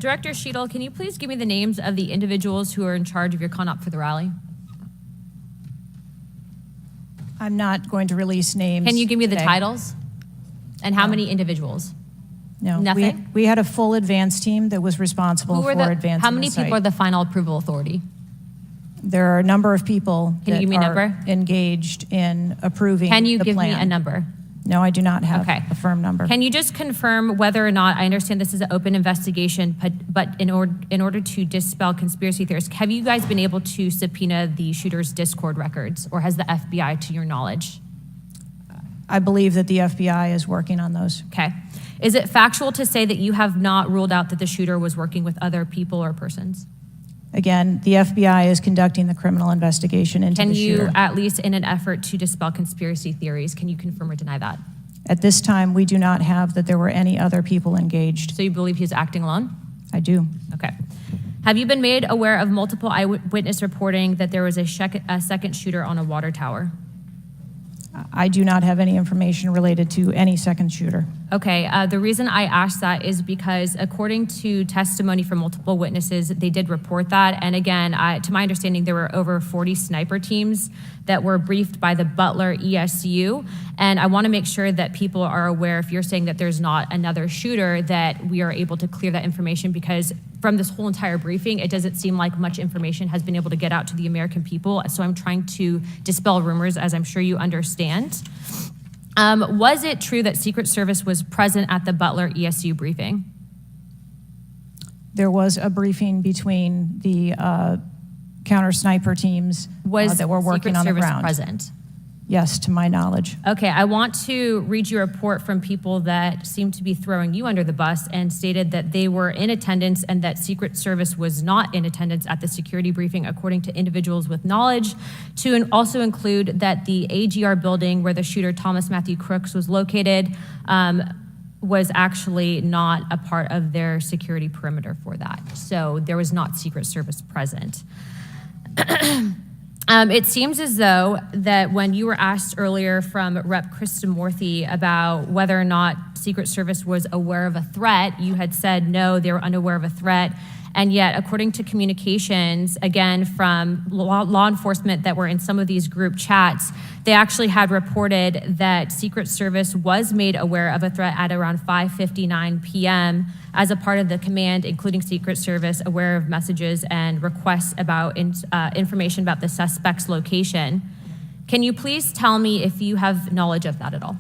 Director Sheetal, can you please give me the names of the individuals who are in charge of your con-op for the rally? I'm not going to release names. Can you give me the today. titles? And how many individuals? No. Nothing? We had a full advance team that was responsible for advancing How many the site. people are the final approval authority? There are a number of people Can you that give me a are number? engaged in approving Can you the give me plan. a number? No, I do not have Okay. a firm number. Can you just confirm whether or not, I understand this is an open investigation, but in order to dispel conspiracy theories, have you guys been able to subpoena the shooter's Discord records, or has the FBI, to your knowledge? I believe that the FBI is working on those. Okay. Is it factual to say that you have not ruled out that the shooter was working with other people or persons? Again, the FBI is conducting the criminal investigation into Can the you, shooter. at least in an effort to dispel conspiracy theories, can you confirm or deny that? At this time, we do not have that there were any other people engaged. So you believe he was acting alone? I do. Okay. Have you been made aware of multiple eyewitness reporting that there was a second shooter on a water tower? I do not have any information related to any second shooter. Okay, the reason I asked that is because according to testimony from multiple witnesses, they did report that. And again, to my understanding, there were over 40 sniper teams that were briefed by the Butler ESU. And I want to make sure that people are aware, if you're saying that there's not another shooter, that we are able to clear that information, because from this whole entire briefing, it doesn't seem like much information has been able to get out to the American people. So I'm trying to dispel rumors, as I'm sure you understand. Was it true that Secret Service was present at the Butler ESU briefing? There was a briefing between the counter sniper teams that were working Secret on the Service ground. present? Yes, to my knowledge. Okay, I want to read you a report from people that seem to be throwing you under the bus and stated that they were in attendance and that Secret Service was not in attendance at the security briefing, according to individuals with knowledge, to also include that the AGR building where the shooter Thomas Matthew Crooks was located was actually not a part of their security perimeter for that. So there was not Secret Service present. It seems as though that when you were asked earlier from Rep. Krishnamurthy about whether or not Secret Service was aware of a threat, you had said no, they were unaware of a threat. And yet, according to communications, again, from law enforcement that were in some of these group chats, they actually had reported that Secret Service was made aware of a threat at around 5:59 p.m. as a part of the command, including Secret Service, aware of messages and requests about information about the suspect's location. Can you please tell me if you have knowledge of that at all?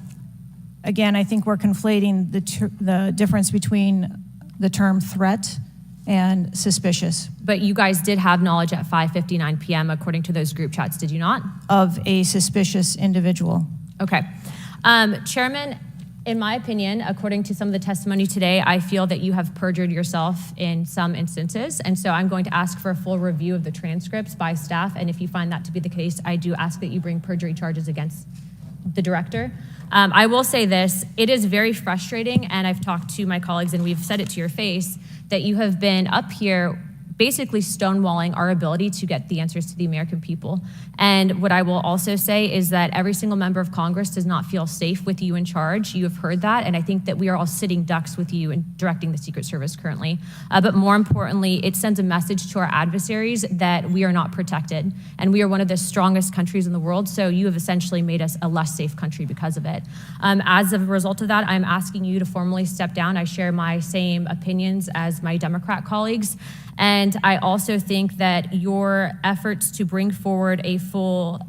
Again, I think we're conflating the difference between the term threat and suspicious. But you guys did have knowledge at 5:59 p.m. according to those group chats, did you not? Of a suspicious individual. Okay. Chairman, in my opinion, according to some of the testimony today, I feel that you have perjured yourself in some instances. And so I'm going to ask for a full review of the transcripts by staff. And if you find that to be the case, I do ask that you bring perjury charges against the director. I will say this, it is very frustrating, and I've talked to my colleagues and we've said it to your face, that you have been up here basically stonewalling our ability to get the answers to the American people. And what I will also say is that every single member of Congress does not feel safe with you in charge. You have heard that, and I think that we are all sitting ducks with you in directing the Secret Service currently. But more importantly, it sends a message to our adversaries that we are not protected, and we are one of the strongest countries in the world, so you have essentially made us a less safe country because of it. As a result of that, I'm asking you to formally step down. I share my same opinions as my Democrat colleagues. And I also think that your efforts to bring forward a full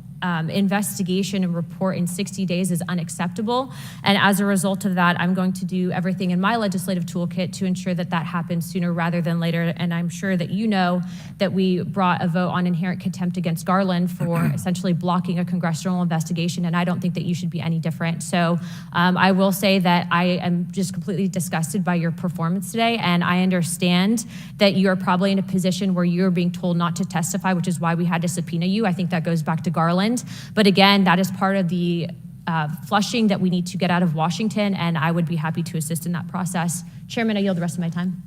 investigation and report in 60 days is unacceptable. And as a result of that, I'm going to do everything in my legislative toolkit to ensure that that happens sooner rather than later. And I'm sure that you know that we brought a vote on inherent contempt against Garland for essentially blocking a congressional investigation. And I don't think that you should be any different. So I will say that I am just completely disgusted by your performance today. And I understand that you're probably in a position where you're being told not to testify, which is why we had to subpoena you. I think that goes back to Garland. But again, that is part of the flushing that we need to get out of Washington, and I would be happy to assist in that process. Chairman, I yield the rest of my time.